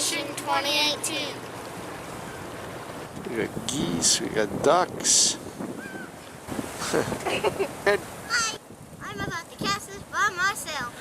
Fishing 2018. We got geese, we got ducks. Hi, I'm about to cast this by myself.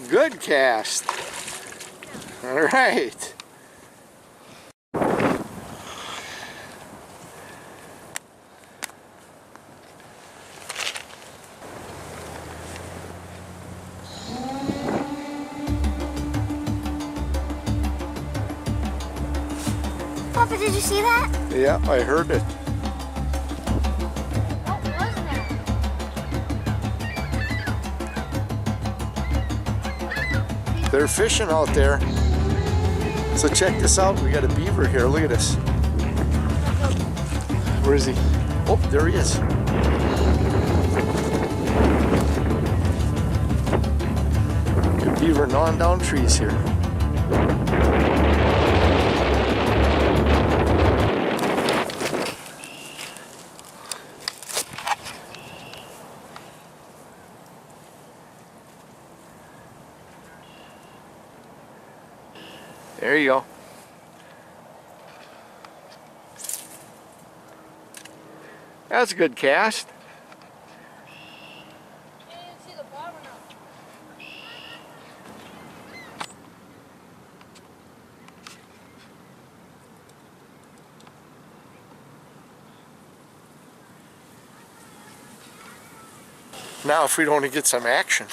Good cast. All right. Papa, did you see that? Yeah, I heard it. What was that? They're fishing out there. So check this out. We got a beaver here. Look at this. Where is he? Oh, there he is. Good beaver gnawing down trees here. There you go. That's a good cast. You didn't see the bottom or not? Now if we don't want to get some action.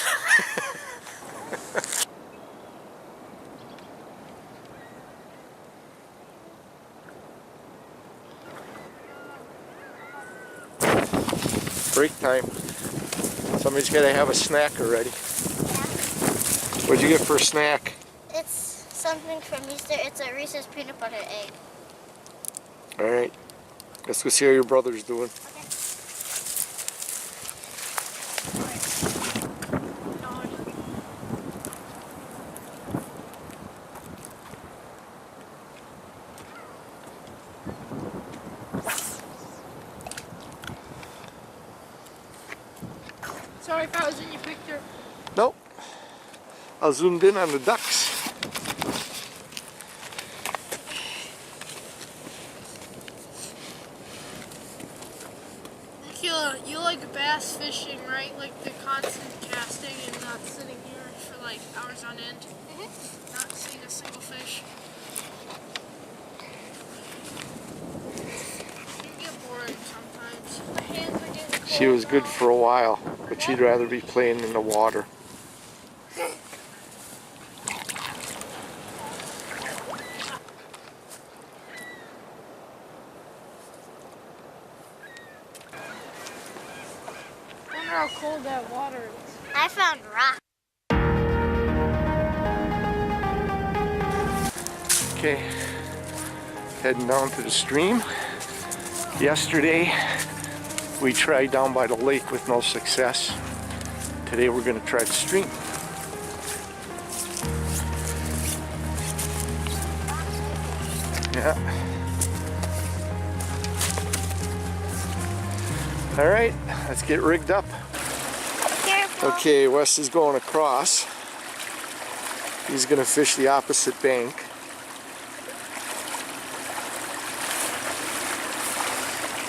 Break time. Somebody's got to have a snack already. Yeah. What'd you get for a snack? It's something from Easter. It's a Reese's peanut butter egg. All right. Let's go see how your brother's doing. Sorry if I was in your picture. Nope. I zoomed in on the ducks. Mikayla, you like bass fishing, right? Like the constant casting and not sitting here for like hours on end. Not seeing a single fish. You get boring sometimes. My hands are getting cold. She was good now. for a while, but she'd rather be playing in the water. I wonder how cold that water is. I found rock. Okay, heading down to the stream. Yesterday, we tried down by the lake with no success. Today we're going to try the stream. Yeah. All right, let's get rigged up. Careful. Okay, Wes is going across. He's going to fish the opposite bank.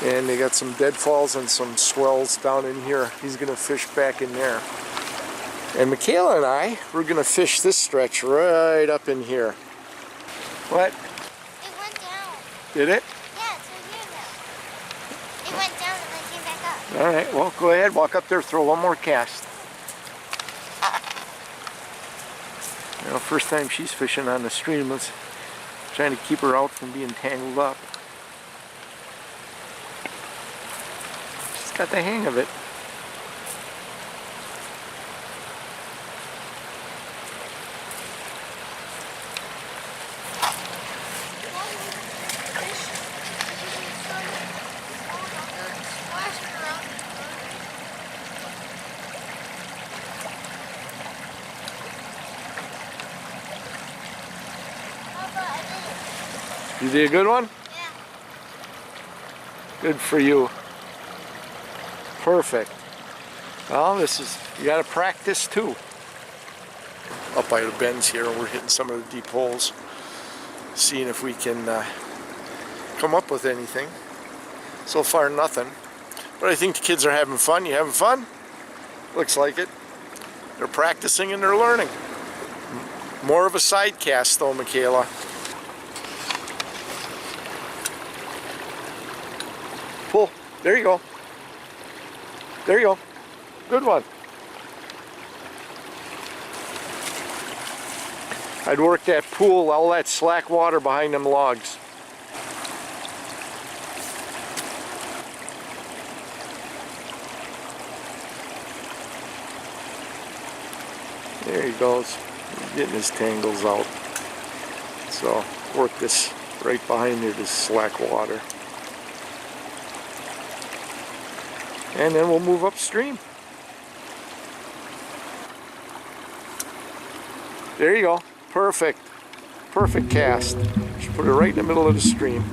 And they got some deadfalls and some swells down in here. He's going to fish back in there. And Mikayla and I, we're going to fish this stretch right up in here. What? It went down. Did it? Yeah, it's right here now. It went down and then came back up. All right, well, go ahead, walk up there, throw one more cast. You know, first time she's fishing on the stream, let's trying to keep her out from being tangled up. She's got the hang of it. You did a good one? Yeah. Good for you. Perfect. Well, this is, you got to practice too. up by the bends here, and we're hitting some of the deep holes, seeing if we can come up with anything. So far, nothing. But I think the kids are having fun. You having fun? Looks like it. They're practicing and they're learning. More of a side cast though, Mikayla. Pull. There you go. There you go. Good one. I'd work that pool, all that slack water behind them logs. There he goes, getting his tangles out. So work this right behind here, this slack water. And then we'll move upstream. There you go. Perfect. Perfect cast. Just put it right in the middle of the stream.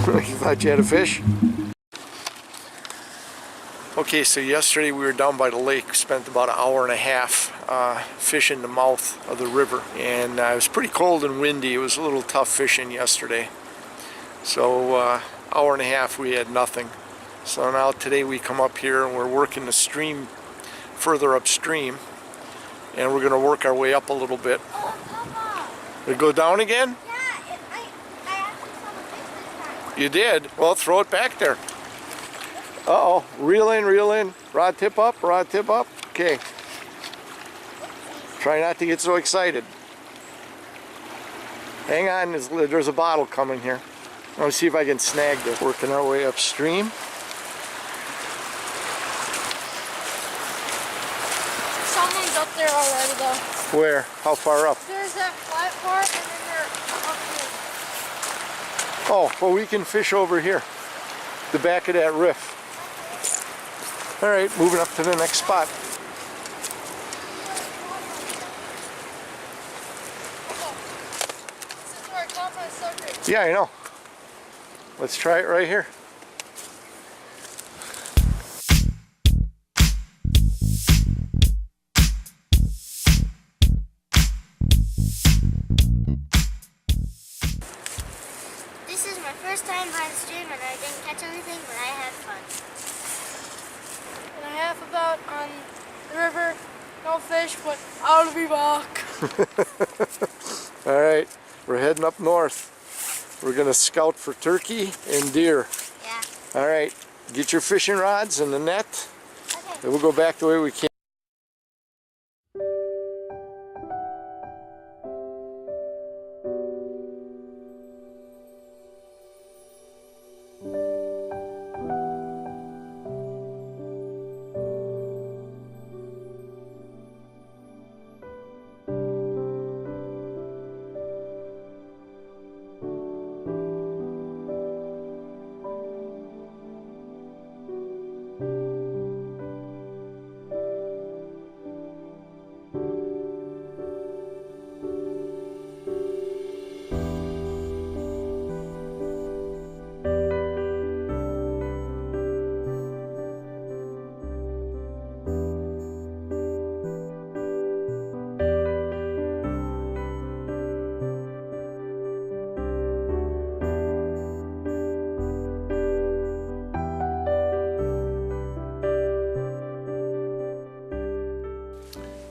You thought you had a fish? Okay, so yesterday we were down by the lake, spent about an hour and a half fishing the mouth of the river. And it was pretty cold and windy. It was a little tough fishing yesterday. So hour and a half we had nothing. So now today we come up here and we're working the stream further upstream. And we're going to work our way up a little bit. Oh, Papa. Did it go down again? Yeah, I actually saw the fish this time. You did? Well, throw it back there. Uh-oh. Reel in, reel in. Rod tip up, rod tip up. Okay. Try not to get so excited. Hang on, there's a bottle coming here. Let me see if I can snag this. Working our way upstream. Someone's up there already though. Where? How far up? There's that flat part and then they're up here. Oh, well, we can fish over here. The back of that riff. All right, moving up to the next spot. This is where I caught my sucker. Yeah, I know. Let's try it right here. This is my first time by the stream and I didn't catch anything, but I had fun. And a half about on the river. No fish, but I'll be back. All right, we're heading up north. We're gonna scout for turkey and deer. Yeah. All right, get your fishing rods and the net, Okay. and we'll go back the way we came.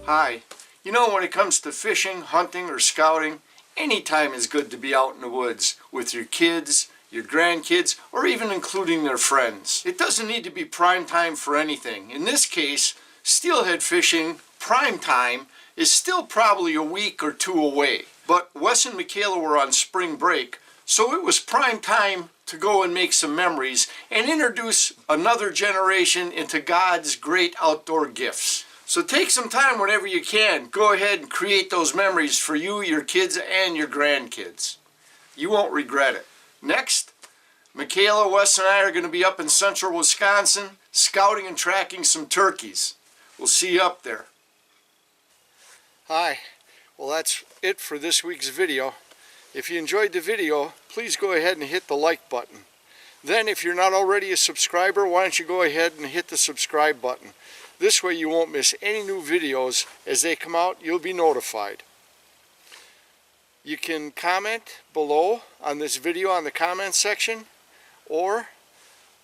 Hi. You know, when it comes to fishing, hunting, or scouting, any time is good to be out in the woods with your kids, your grandkids, or even including their friends. It doesn't need to be prime time for anything. In this case, steelhead fishing prime time is still probably a week or two away. But Wes and Mikayla were on spring break, so it was prime time to go and make some memories and introduce another generation into God's great outdoor gifts. So take some time whenever you can. Go ahead and create those memories for you, your kids, and your grandkids. You won't regret it. Next, Mikayla, Wes, and I are going to be up in central Wisconsin scouting and tracking some turkeys. We'll see you up there. Hi. Well, that's it for this week's video. If you enjoyed the video, please go ahead and hit the like button. Then, if you're not already a subscriber, why don't you go ahead and hit the subscribe button. This way you won't miss any new videos. As they come out, you'll be notified. You can comment below on this video on the comment section, or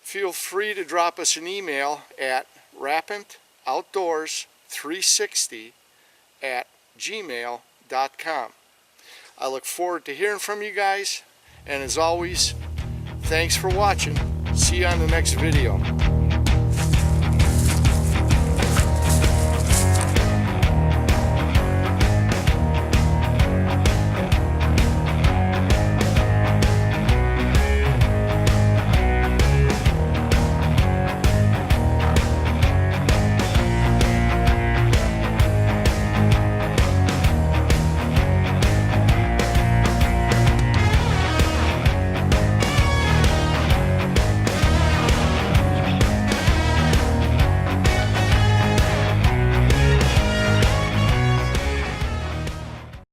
feel free to drop us an email at rapantoutdoors360@gmail.com. I look forward to hearing from you guys, and as always, thanks for watching. See you on the next video.